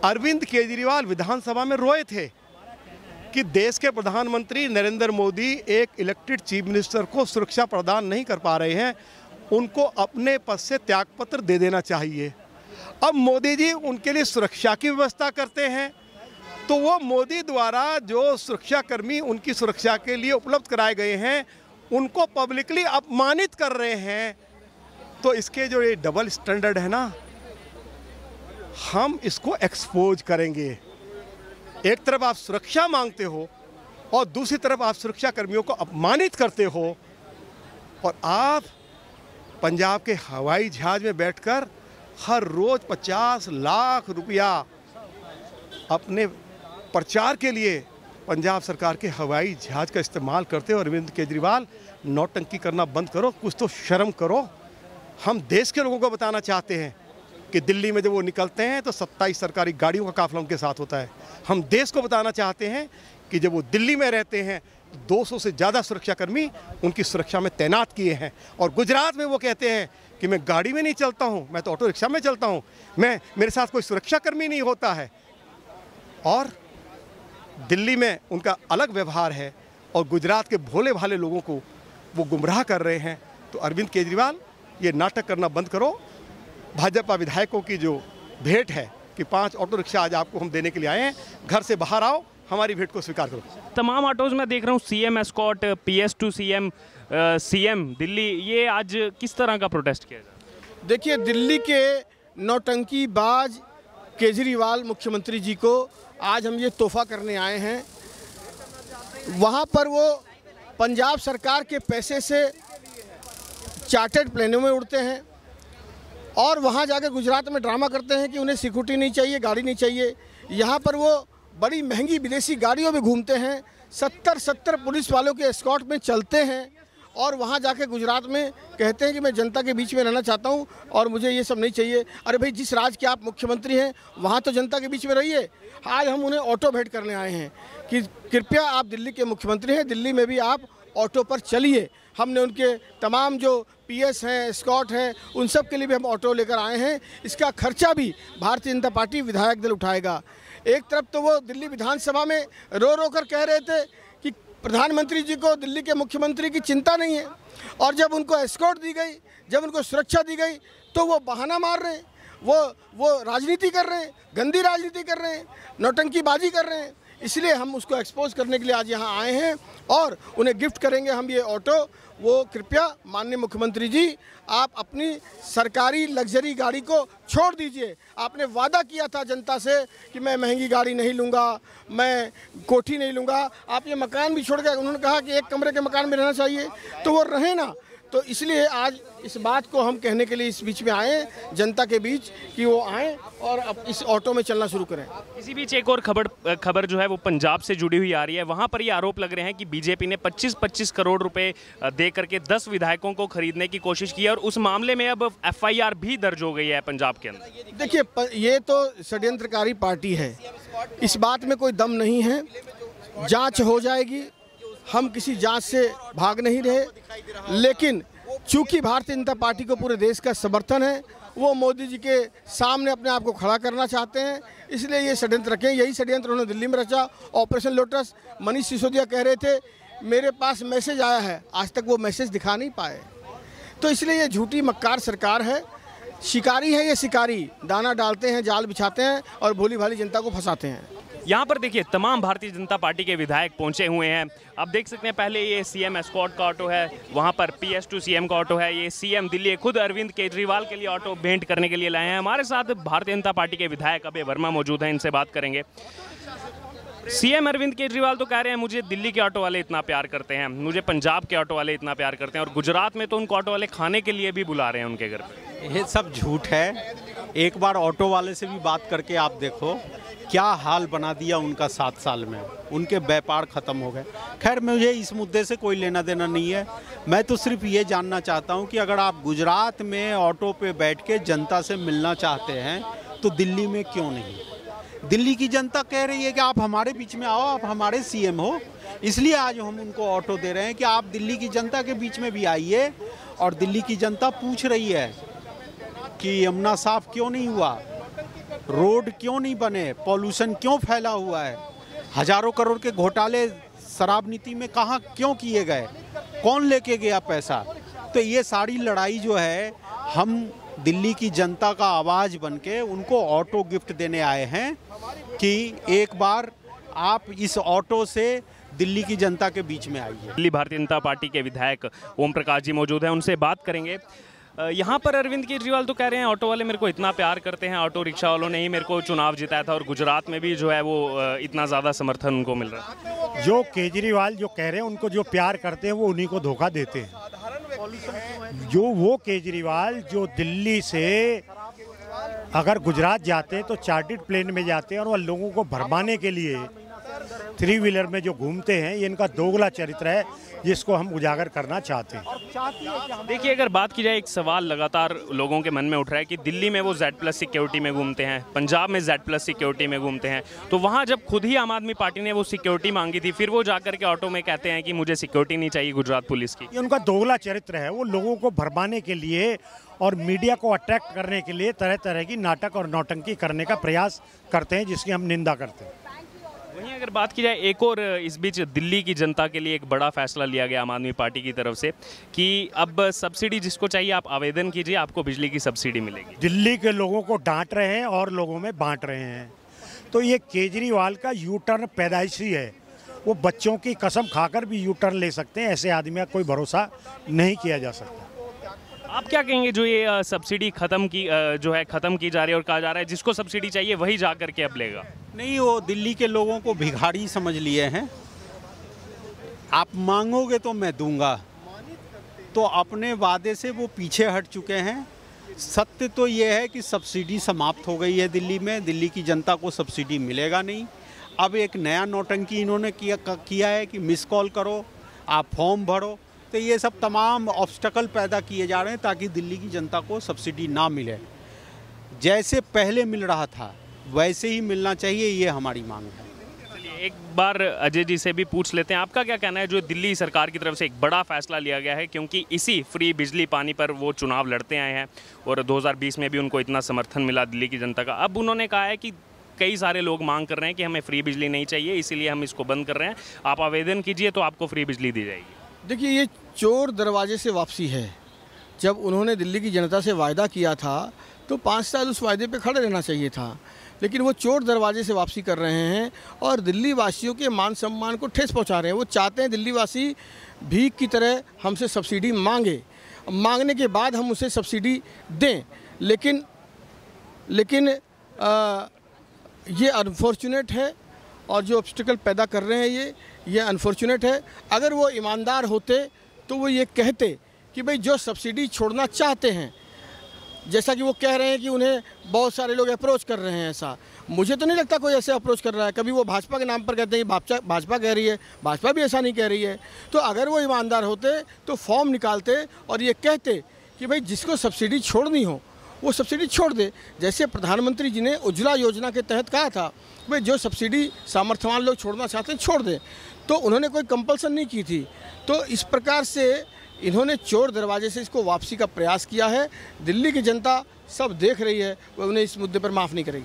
अरविंद केजरीवाल विधानसभा में रोए थे कि देश के प्रधानमंत्री नरेंद्र मोदी एक इलेक्टेड चीफ मिनिस्टर को सुरक्षा प्रदान नहीं कर पा रहे हैं, उनको अपने पद से त्यागपत्र दे देना चाहिए। अब मोदी जी उनके लिए सुरक्षा की व्यवस्था करते हैं, तो वो मोदी द्वारा जो सुरक्षाकर्मी उनकी सुरक्षा के लिए उपलब्ध कराए गए हैं उनको पब्लिकली अपमानित कर रहे हैं। तो इसके जो ये डबल स्टैंडर्ड है ना, हम इसको एक्सपोज करेंगे। एक तरफ आप सुरक्षा मांगते हो और दूसरी तरफ आप सुरक्षा कर्मियों को अपमानित करते हो, और आप पंजाब के हवाई जहाज में बैठकर हर रोज 50 लाख रुपया अपने प्रचार के लिए पंजाब सरकार के हवाई जहाज का इस्तेमाल करते हो। अरविंद केजरीवाल, नौटंकी करना बंद करो, कुछ तो शर्म करो। हम देश के लोगों को बताना चाहते हैं कि दिल्ली में जब वो निकलते हैं तो 27 सरकारी गाड़ियों का काफिला उनके साथ होता है। हम देश को बताना चाहते हैं कि जब वो दिल्ली में रहते हैं 200 से ज़्यादा सुरक्षाकर्मी उनकी सुरक्षा में तैनात किए हैं। और गुजरात में वो कहते हैं कि मैं गाड़ी में नहीं चलता हूँ, मैं तो ऑटो रिक्शा में चलता हूँ, मेरे साथ कोई सुरक्षाकर्मी नहीं होता है। और दिल्ली में उनका अलग व्यवहार है और गुजरात के भोले भाले लोगों को वो गुमराह कर रहे हैं। तो अरविंद केजरीवाल, ये नाटक करना बंद करो। भाजपा विधायकों की जो भेंट है कि 5 ऑटो रिक्शा आज आपको हम देने के लिए आए हैं, घर से बाहर आओ, हमारी भेंट को स्वीकार करो। तमाम ऑटोज में देख रहा हूँ CM escort, PS2 CM, CM Delhi, ये आज किस तरह का प्रोटेस्ट किया जाए? देखिए, दिल्ली के नौटंकीबाज केजरीवाल मुख्यमंत्री जी को आज हम ये तोहफा करने आए हैं। वहाँ पर वो पंजाब सरकार के पैसे से चार्टर्ड प्लेनों में उड़ते हैं और वहाँ जाके गुजरात में ड्रामा करते हैं कि उन्हें सिक्योरिटी नहीं चाहिए, गाड़ी नहीं चाहिए। यहाँ पर वो बड़ी महंगी विदेशी गाड़ियों में घूमते हैं, 70 पुलिस वालों के एस्कॉर्ट में चलते हैं और वहाँ जाके गुजरात में कहते हैं कि मैं जनता के बीच में रहना चाहता हूँ और मुझे ये सब नहीं चाहिए। अरे भाई, जिस राज्य के आप मुख्यमंत्री हैं वहाँ तो जनता के बीच में रहिए। आज हम उन्हें ऑटो भेंट करने आए हैं कि कृपया, आप दिल्ली के मुख्यमंत्री हैं, दिल्ली में भी आप ऑटो पर चलिए। हमने उनके तमाम जो PS हैं, एस्कॉर्ट हैं, उन सब के लिए भी हम ऑटो लेकर आए हैं। इसका खर्चा भी भारतीय जनता पार्टी विधायक दल उठाएगा। एक तरफ तो वो दिल्ली विधानसभा में रो रो कर कह रहे थे कि प्रधानमंत्री जी को दिल्ली के मुख्यमंत्री की चिंता नहीं है, और जब उनको एस्कॉर्ट दी गई, जब उनको सुरक्षा दी गई, तो वो बहाना मार रहे हैं, वो राजनीति कर रहे हैं, गंदी राजनीति कर रहे हैं, नौटंकीबाजी कर रहे हैं। इसलिए हम उसको एक्सपोज करने के लिए आज यहाँ आए हैं और उन्हें गिफ्ट करेंगे हम ये ऑटो। वो कृपया, माननीय मुख्यमंत्री जी, आप अपनी सरकारी लग्जरी गाड़ी को छोड़ दीजिए। आपने वादा किया था जनता से कि मैं महंगी गाड़ी नहीं लूँगा, मैं कोठी नहीं लूँगा। आप ये मकान भी छोड़ गए। उन्होंने कहा कि 1 कमरे के मकान में रहना चाहिए, तो वो रहे ना। तो इसलिए आज इस बात को हम कहने के लिए इस बीच में आए, जनता के बीच, कि वो आएँ और अब इस ऑटो में चलना शुरू करें। इसी बीच एक और खबर जो है वो पंजाब से जुड़ी हुई आ रही है। वहाँ पर ये आरोप लग रहे हैं कि बीजेपी ने 25-25 करोड़ रुपए दे करके 10 विधायकों को खरीदने की कोशिश की है और उस मामले में अब FIR भी दर्ज हो गई है पंजाब के अंदर। देखिए, ये तो षड्यंत्रकारी पार्टी है, इस बात में कोई दम नहीं है। जाँच हो जाएगी, हम किसी जांच से भाग नहीं रहे, लेकिन चूंकि भारतीय जनता पार्टी को पूरे देश का समर्थन है, वो मोदी जी के सामने अपने आप को खड़ा करना चाहते हैं, इसलिए ये षड्यंत्र रखें। यही षड्यंत्र उन्होंने दिल्ली में रचा, ऑपरेशन लोटस। मनीष सिसोदिया कह रहे थे मेरे पास मैसेज आया है, आज तक वो मैसेज दिखा नहीं पाए। तो इसलिए ये झूठी मक्कार सरकार है, शिकारी है ये शिकारी, दाना डालते हैं, जाल बिछाते हैं और भोली भाली जनता को फंसाते हैं। यहाँ पर देखिए तमाम भारतीय जनता पार्टी के विधायक पहुंचे हुए हैं। अब देख सकते हैं, पहले ये सीएम एस्कॉर्ट का ऑटो है, वहाँ पर PS2 सीएम का ऑटो है, ये सीएम दिल्ली खुद अरविंद केजरीवाल के लिए ऑटो भेंट करने के लिए लाए हैं। हमारे साथ भारतीय जनता पार्टी के विधायक अभय वर्मा मौजूद हैं, इनसे बात करेंगे। सीएम अरविंद केजरीवाल तो कह रहे हैं मुझे दिल्ली के ऑटो वाले इतना प्यार करते हैं, मुझे पंजाब के ऑटो वाले इतना प्यार करते हैं, और गुजरात में तो उनको ऑटो वाले खाने के लिए भी बुला रहे हैं उनके घर पे। ये सब झूठ है। एक बार ऑटो वाले से भी बात करके आप देखो क्या हाल बना दिया उनका 7 साल में, उनके व्यापार खत्म हो गए। खैर, मुझे इस मुद्दे से कोई लेना देना नहीं है। मैं तो सिर्फ ये जानना चाहता हूँ कि अगर आप गुजरात में ऑटो पे बैठ के जनता से मिलना चाहते हैं तो दिल्ली में क्यों नहीं? दिल्ली की जनता कह रही है कि आप हमारे बीच में आओ, आप हमारे सीएम हो, इसलिए आज हम उनको ऑटो दे रहे हैं कि आप दिल्ली की जनता के बीच में भी आइए। और दिल्ली की जनता पूछ रही है कि यमुना साफ क्यों नहीं हुआ, रोड क्यों नहीं बने, पॉल्यूशन क्यों फैला हुआ है, हजारों करोड़ के घोटाले शराब नीति में कहाँ क्यों किए गए, कौन लेके गया पैसा। तो ये सारी लड़ाई जो है हम दिल्ली की जनता का आवाज़ बनके उनको ऑटो गिफ्ट देने आए हैं कि एक बार आप इस ऑटो से दिल्ली की जनता के बीच में आइए। दिल्ली भारतीय जनता पार्टी के विधायक ओम प्रकाश जी मौजूद हैं, उनसे बात करेंगे। यहाँ पर अरविंद केजरीवाल तो कह रहे हैं ऑटो वाले मेरे को इतना प्यार करते हैं, ऑटो रिक्शा वालों ने ही मेरे को चुनाव जिताया था और गुजरात में भी जो है वो इतना ज़्यादा समर्थन उनको मिल रहा है। जो केजरीवाल जो कह रहे हैं उनको जो प्यार करते हैं वो उन्हीं को धोखा देते हैं। जो वो केजरीवाल जो दिल्ली से अगर गुजरात जाते हैं तो चार्टर्ड प्लेन में जाते हैं और वह लोगों को भरमाने के लिए 3 व्हीलर में जो घूमते हैं, ये इनका दोगला चरित्र है जिसको हम उजागर करना चाहते हैं। देखिए, अगर बात की जाए, एक सवाल लगातार लोगों के मन में उठ रहा है कि दिल्ली में वो Z+ सिक्योरिटी में घूमते हैं, पंजाब में Z+ सिक्योरिटी में घूमते हैं, तो वहाँ जब खुद ही आम आदमी पार्टी ने वो सिक्योरिटी मांगी थी, फिर वो जाकर के ऑटो में कहते हैं कि मुझे सिक्योरिटी नहीं चाहिए गुजरात पुलिस की। ये उनका दोगला चरित्र है। वो लोगों को भरमाने के लिए और मीडिया को अट्रैक्ट करने के लिए तरह तरह की नाटक और नौटंकी करने का प्रयास करते हैं, जिसकी हम निंदा करते हैं। वहीं अगर बात की जाए, एक और इस बीच दिल्ली की जनता के लिए एक बड़ा फैसला लिया गया आम आदमी पार्टी की तरफ से कि अब सब्सिडी जिसको चाहिए आप आवेदन कीजिए, आपको बिजली की सब्सिडी मिलेगी। दिल्ली के लोगों को डांट रहे हैं और लोगों में बांट रहे हैं। तो ये केजरीवाल का यू टर्न पैदाइशी है। वो बच्चों की कसम खाकर भी यू टर्न ले सकते हैं। ऐसे आदमी का कोई भरोसा नहीं किया जा सकता। आप क्या कहेंगे, जो ये सब्सिडी ख़त्म की जा रही है और कहा जा रहा है जिसको सब्सिडी चाहिए वही जा करके अब लेगा? नहीं, वो दिल्ली के लोगों को भिखारी समझ लिए हैं। आप मांगोगे तो मैं दूंगा, तो अपने वादे से वो पीछे हट चुके हैं। सत्य तो ये है कि सब्सिडी समाप्त हो गई है दिल्ली में। दिल्ली की जनता को सब्सिडी मिलेगा नहीं। अब एक नया नौटंकी इन्होंने किया है कि मिस कॉल करो, आप फॉर्म भरो। तो ये सब तमाम ऑब्स्टकल पैदा किए जा रहे हैं ताकि दिल्ली की जनता को सब्सिडी ना मिले। जैसे पहले मिल रहा था वैसे ही मिलना चाहिए, ये हमारी मांग है। चलिए, एक बार अजय जी से भी पूछ लेते हैं, आपका क्या कहना है जो दिल्ली सरकार की तरफ से एक बड़ा फैसला लिया गया है, क्योंकि इसी फ्री बिजली पानी पर वो चुनाव लड़ते आए हैं और 2020 में भी उनको इतना समर्थन मिला दिल्ली की जनता का। अब उन्होंने कहा है कि कई सारे लोग मांग कर रहे हैं कि हमें फ्री बिजली नहीं चाहिए, इसीलिए हम इसको बंद कर रहे हैं, आप आवेदन कीजिए तो आपको फ्री बिजली दी जाएगी। देखिए, ये चोर दरवाजे से वापसी है। जब उन्होंने दिल्ली की जनता से वायदा किया था तो 5 साल उस वायदे पे खड़े रहना चाहिए था, लेकिन वो चोर दरवाजे से वापसी कर रहे हैं और दिल्ली वासियों के मान सम्मान को ठेस पहुंचा रहे हैं। वो चाहते हैं दिल्ली वासी भीख की तरह हमसे सब्सिडी मांगे, मांगने के बाद हम उसे सब्सिडी दें। लेकिन ये अनफॉर्चुनेट है और जो ऑब्स्टिकल पैदा कर रहे हैं ये अनफॉर्चुनेट है। अगर वो ईमानदार होते तो वो ये कहते कि भाई जो सब्सिडी छोड़ना चाहते हैं, जैसा कि वो कह रहे हैं कि उन्हें बहुत सारे लोग अप्रोच कर रहे हैं, ऐसा मुझे तो नहीं लगता कोई ऐसे अप्रोच कर रहा है। कभी वो भाजपा के नाम पर कहते हैं भाजपा कह रही है, भाजपा भी ऐसा नहीं कह रही है। तो अगर वो ईमानदार होते तो फॉर्म निकालते और ये कहते कि भाई जिसको सब्सिडी छोड़नी हो वो सब्सिडी छोड़ दे। जैसे प्रधानमंत्री जी ने उज्ज्वला योजना के तहत कहा था भाई जो सब्सिडी सामर्थ्यवान लोग छोड़ना चाहते हैं छोड़ दें, तो उन्होंने कोई कंपल्सन नहीं की थी। तो इस प्रकार से इन्होंने चोर दरवाजे से इसको वापसी का प्रयास किया है। दिल्ली की जनता सब देख रही है, वो उन्हें इस मुद्दे पर माफ़ नहीं करेगी।